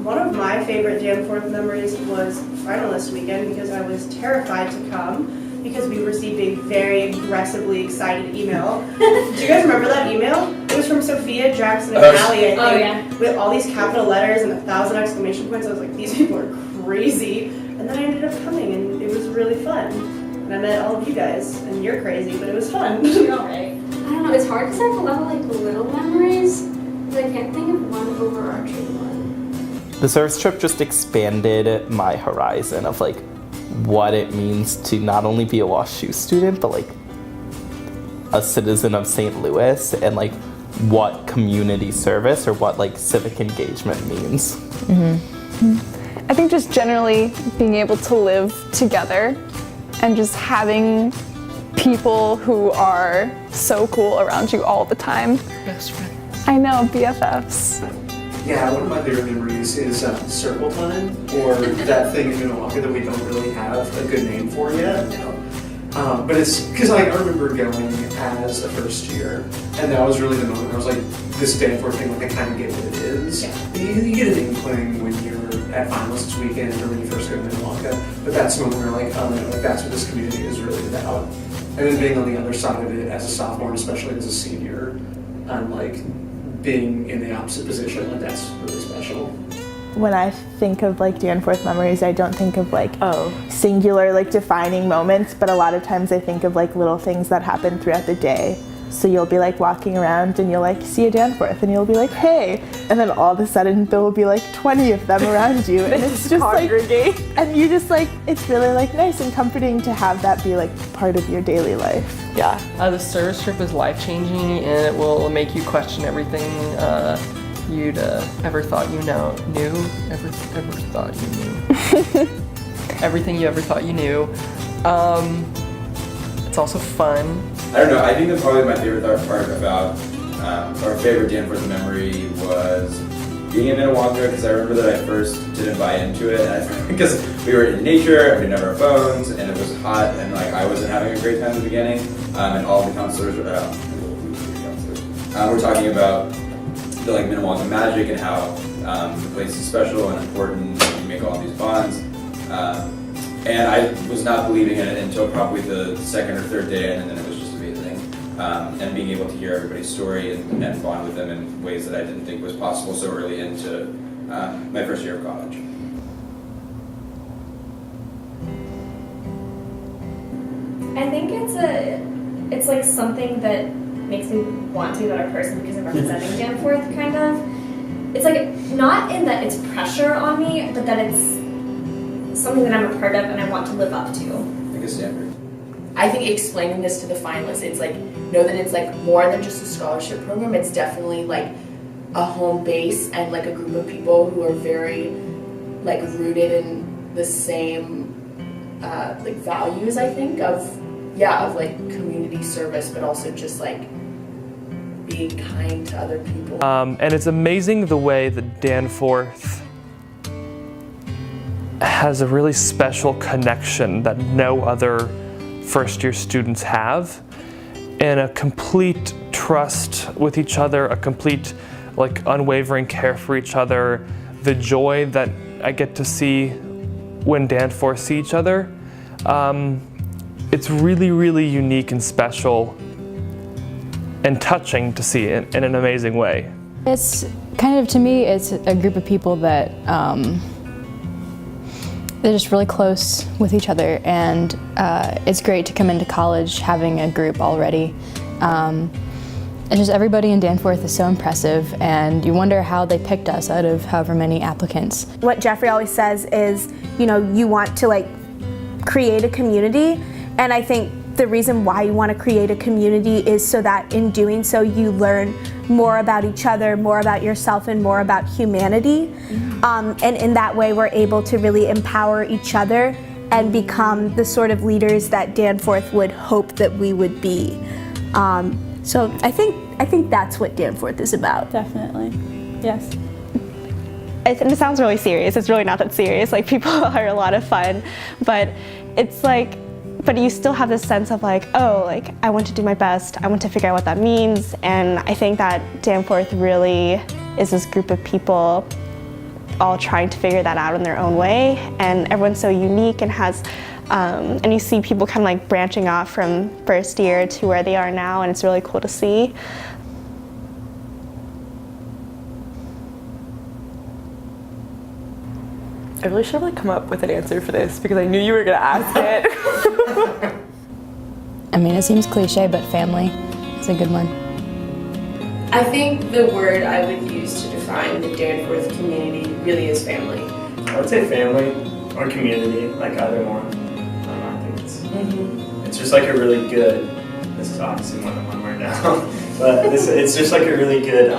One of my favorite Danforth memories was finalist weekend because I was terrified to come because we received a very aggressively excited email. Do you guys remember that email? It was from Sophia, Jackson, and Allie, I think, with all these capital letters and 1,000 exclamation points. I was like, these people are crazy. And then I ended up coming, and it was really fun. And I met all of you guys, and you're crazy, but it was fun. You're all right. I don't know, it's hard because I have a lot of like little memories, but I can't think of one overarching one. The service trip just expanded my horizon of like what it means to not only be a WashU student, but like a citizen of St. Louis, and like what community service or what like civic engagement means. I think just generally being able to live together and just having people who are so cool around you all the time. Best friends. I know, BFFs. Yeah, one of my favorite memories is circle time, or that thing in Milwaukee that we don't really have a good name for yet. But it's because I remember going as a first year, and that was really the moment where I was like, this Danforth thing, like I kind of get what it is. Yeah. You get an inkling when you're at finalists weekend or when you first go to Milwaukee, but that's the moment where you're like, oh no, like that's what this community is really about. And then being on the other side of it as a sophomore, and especially as a senior, I'm like, being in the opposite position, like that's really special. When I think of like Danforth memories, I don't think of like singular like defining moments, but a lot of times I think of like little things that happen throughout the day. So you'll be like walking around and you'll like see a Danforth and you'll be like, hey, and then all of a sudden there will be like 20 of them around you, and it's just like, and you just like, it's really like nice and comforting to have that be like part of your daily life. Yeah, the service trip is life-changing, and it will make you question everything you'd ever thought you knew, ever thought you knew. Everything you ever thought you knew. It's also fun. I don't know, I think that probably my favorite part about, our favorite Danforth memory was being in Milwaukee, because I remember that I first didn't buy into it, because we were in nature, we didn't have our phones, and it was hot, and like I wasn't having a great time in the beginning, and all the counselors were talking about the like Milwaukee magic and how the place is special and important, and you make all these bonds. And I was not believing in it until probably the second or third day, and then it was just amazing. And being able to hear everybody's story and bond with them in ways that I didn't think was possible so early into my first year of college. I think it's like something that makes me want to be a better person because I'm representing Danforth, kind of. It's like, not in that it's pressure on me, but that it's something that I'm a part of and I want to live up to. Like a standard. I think explaining this to the finalists, it's like, know that it's like more than just a scholarship program. It's definitely like a home base and like a group of people who are very like rooted in the same like values, I think, of like community service, but also just like being kind to other people. And it's amazing the way that Danforth has a really special connection that no other first-year students have, and a complete trust with each other, a complete like unwavering care for each other, the joy that I get to see when Danforth see each other. It's really, really unique and special and touching to see it in an amazing way. It's kind of, to me, it's a group of people that they're just really close with each other, and it's great to come into college having a group already. It's just everybody in Danforth is so impressive, and you wonder how they picked us out of however many applicants. What Jeffrey always says is, you know, you want to like create a community, and I think the reason why you want to create a community is so that in doing so you learn more about each other, more about yourself, and more about humanity. And in that way we're able to really empower each other and become the sort of leaders that Danforth would hope that we would be. So I think that's what Danforth is about. Definitely, yes. It sounds really serious. It's really not that serious. Like, people are a lot of fun, but it's like, but you still have this sense of like, oh, like I want to do my best. I want to figure out what that means. And I think that Danforth really is this group of people all trying to figure that out in their own way, and everyone's so unique and has and you see people kind of like branching off from first year to where they are now, and it's really cool to see. I really should have like come up with an answer for this because I knew you were gonna ask it. I mean, it seems cliche, but family is a good one. I think the word I would use to define the Danforth community really is family. I would say family or community, like either one. I think it's just like a really good, this is obviously more than one word now, but it's just like a really good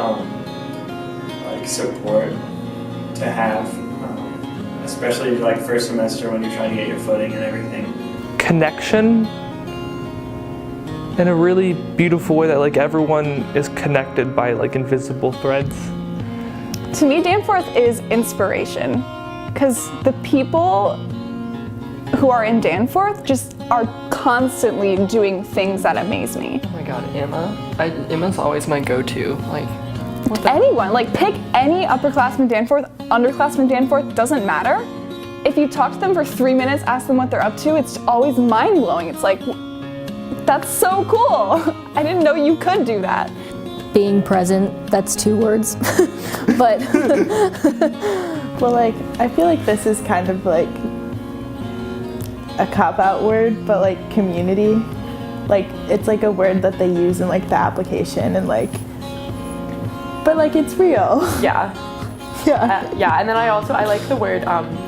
like support to have, especially like first semester when you're trying to get your footing and everything. Connection in a really beautiful way that like everyone is connected by like invisible threads. To me, Danforth is inspiration, because the people who are in Danforth just are constantly doing things that amaze me. Oh my god, Emma's always my go-to. Like, what the Anyone, like pick any upperclassman Danforth, underclassman Danforth, doesn't matter. If you talk to them for 3 minutes, ask them what they're up to, it's always mind-blowing. It's like, that's so cool. I didn't know you could do that. Being present, that's 2 words. But Well, like, I feel like this is kind of like a cop-out word, but like community, like it's like a word that they use in like the application and like, but like it's real. Yeah. Yeah, and then I like the word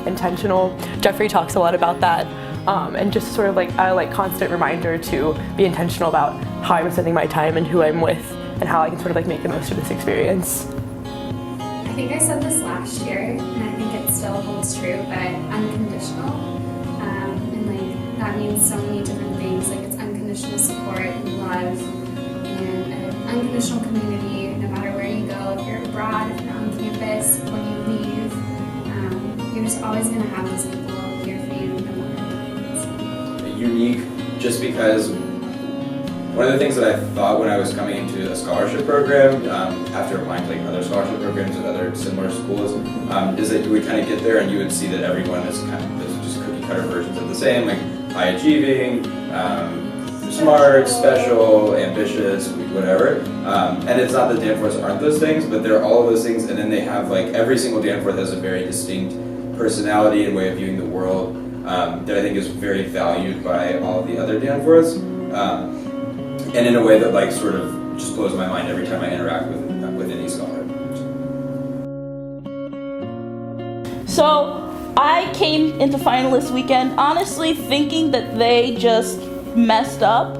intentional. Jeffrey talks a lot about that, and just sort of like a like constant reminder to be intentional about how I'm spending my time and who I'm with and how I can sort of like make the most of this experience. I think I said this last year, and I think it still holds true, but unconditional. And like that means so many different things. Like it's unconditional support and love, and an unconditional community, no matter where you go, if you're abroad, if you're on campus, when you leave, you're just always going to have these people here for you, no matter what. Unique, just because one of the things that I thought when I was coming into a scholarship program, after applying to like other scholarship programs at other similar schools, is that you would kind of get there and you would see that everyone is kind of just cookie cutter versions of the same, like high achieving, smart, special, ambitious, whatever. And it's not that Danforths aren't those things, but they're all of those things, and then they have like, every single Danforth has a very distinct personality and way of viewing the world that I think is very valued by all of the other Danforths. And in a way that like sort of just blows my mind every time I interact with any scholar. So I came into finalist weekend honestly thinking that they just messed up.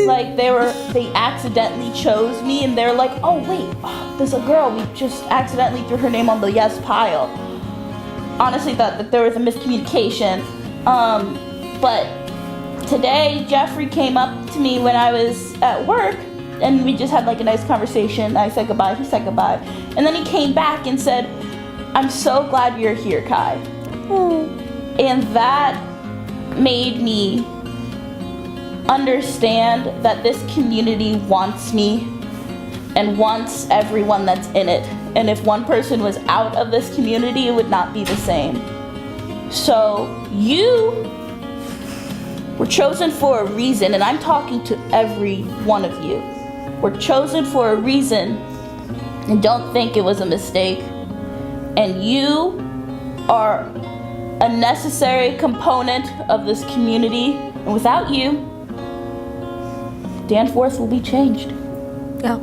Like they accidentally chose me, and they're like, oh wait, there's a girl, we just accidentally threw her name on the yes pile. Honestly thought that there was a miscommunication. But today, Jeffrey came up to me when I was at work, and we just had like a nice conversation. I said goodbye, he said goodbye. And then he came back and said, I'm so glad you're here, Kai. And that made me understand that this community wants me and wants everyone that's in it. And if one person was out of this community, it would not be the same. So you were chosen for a reason, and I'm talking to every one of you. We're chosen for a reason, and don't think it was a mistake. And you are a necessary component of this community, and without you, Danforth will be changed. Yeah.